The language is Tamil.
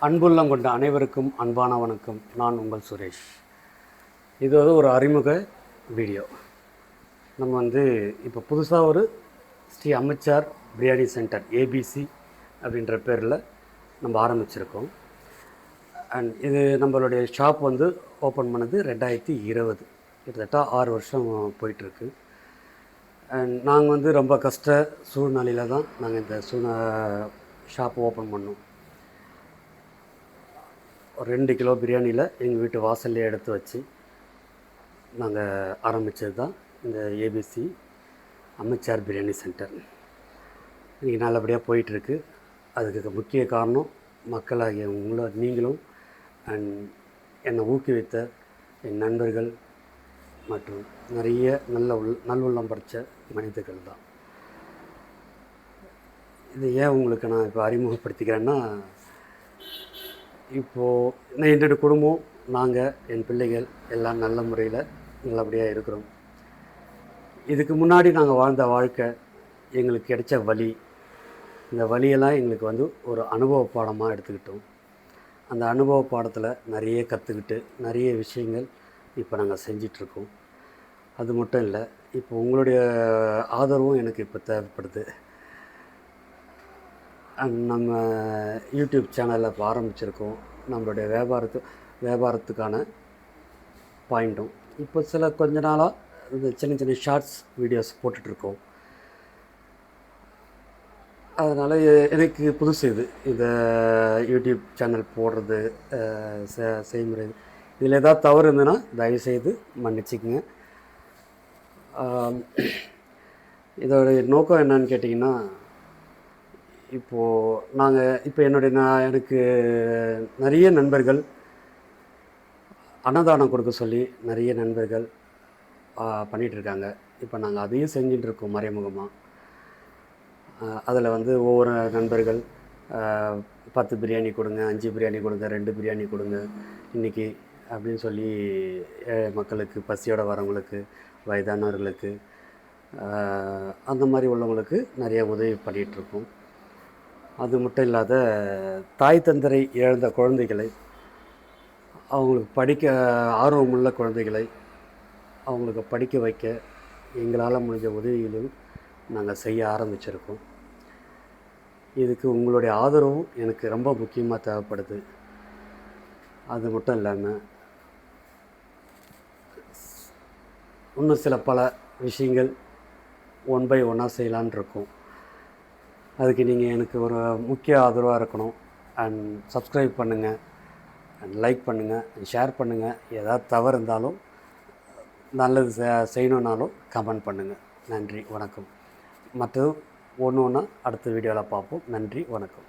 அன்புள்ளம் கொண்ட அனைவருக்கும் அன்பான வணக்கம். நான் உங்கள் சுரேஷ். இது ஒரு அறிமுக வீடியோ. நம்ம இப்போ புதுசாக ஒரு ஸ்ரீ அமிச்சார் பிரியாணி சென்டர் ஏபிசி அப்படின்ற பேரில் நம்ம ஆரம்பிச்சிருக்கோம். அண்ட் இது நம்மளுடைய ஷாப் ஓப்பன் பண்ணது 2020, கிட்டத்தட்ட 6 வருஷம் போயிட்டுருக்கு. அண்ட் நாங்கள் ரொம்ப கஷ்ட சூழ்நிலையில் தான் நாங்கள் இந்த ஷாப் ஓப்பன் பண்ணோம். 2 கிலோ பிரியாணியில் எங்கள் வீட்டு வாசல்லே எடுத்து வச்சு நாங்கள் ஆரம்பித்தது தான் இந்த ஏபிசி அமிச்சார் பிரியாணி சென்டர். இன்றைக்கி நல்லபடியாக போயிட்டுருக்கு. அதுக்கு முக்கிய காரணம் மக்களாகிய நீங்களும் அண்ட் என்னை ஊக்குவித்த என் நண்பர்கள் மற்றும் நிறைய நல்லுள்ளம் படைத்த மனிதர்கள் தான். இது ஏன் உங்களுக்கு நான் இப்போ அறிமுகப்படுத்திக்கிறேன்னா, இப்போது என்னோடய குடும்பம், நாங்கள், என் பிள்ளைகள் எல்லாம் நல்ல முறையில் நல்லபடியாக இருக்கிறோம். இதுக்கு முன்னாடி நாங்கள் வாழ்ந்த வாழ்க்கை, எங்களுக்கு கிடைச்ச வழி, இந்த வழியெல்லாம் எங்களுக்கு ஒரு அனுபவ பாடமாக எடுத்துக்கிட்டோம். அந்த அனுபவ பாடத்தில் நிறைய கற்றுக்கிட்டு நிறைய விஷயங்கள் இப்போ நாங்கள் செஞ்சிட்ருக்கோம். அது மட்டும் இல்லை, இப்போ உங்களுடைய ஆதரவும் எனக்கு இப்போ தேவைப்படுது. நம்ம யூடியூப் சேனலில் இப்போ ஆரம்பிச்சிருக்கோம். நம்மளுடைய வியாபாரத்துக்கான பாயிண்ட்டும் இப்போ கொஞ்ச நாளாக இந்த சின்ன சின்ன ஷார்ட்ஸ் வீடியோஸ் போட்டுட்ருக்கோம். அதனால் எனக்கு புதுசு இந்த யூடியூப் சேனல் போடுறது செய்முறை. இதில் ஏதாவது தவறு இருந்ததுன்னா தயவுசெய்து மன்னிச்சிக்கங்க. இதோடைய நோக்கம் என்னன்னு கேட்டிங்கன்னா, இப்போது எனக்கு நிறைய நண்பர்கள் அன்னதானம் கொடுக்க சொல்லி நிறைய நண்பர்கள் பண்ணிகிட்ருக்காங்க. இப்போ நாங்கள் அதையும் செஞ்சிட்ருக்கோம் மறைமுகமாக. அதில் ஒவ்வொரு நண்பர்கள் 10 பிரியாணி கொடுங்க, 5 பிரியாணி கொடுங்க, 2 பிரியாணி கொடுங்க இன்றைக்கி அப்படின்னு சொல்லி மக்களுக்கு, பசியோடு வரவங்களுக்கு, வயதானவர்களுக்கு, அந்த மாதிரி உள்ளவங்களுக்கு நிறைய உதவி பண்ணிகிட்ருக்கோம். அது மட்டும் இல்லாத தாய் தந்தரை இழந்த குழந்தைகளை, அவங்களுக்கு படிக்க ஆர்வமுள்ள குழந்தைகளை அவங்களுக்கு படிக்க வைக்க எங்களால் முடிஞ்ச உதவிகளும் நாங்கள் செய்ய ஆரம்பிச்சிருக்கோம். இதுக்கு உங்களுடைய ஆதரவும் எனக்கு ரொம்ப முக்கியமாக தேவைப்படுது. அது மட்டும் இல்லாமல் இன்னும் பல விஷயங்கள் ஒன் பை ஒன்னாக செய்யலான் இருக்கோம். அதுக்கு நீங்கள் எனக்கு ஒரு முக்கிய ஆதரவாக இருக்கணும். அண்ட் சப்ஸ்கிரைப் பண்ணுங்கள், அண்ட் லைக் பண்ணுங்கள், ஷேர் பண்ணுங்கள். ஏதாவது தவறு இருந்தாலும், நல்லது செய்யணுன்னாலும் கமெண்ட் பண்ணுங்கள். நன்றி, வணக்கம். மற்றது ஒன்று ஒன்றா அடுத்த வீடியோவில் பார்ப்போம். நன்றி, வணக்கம்.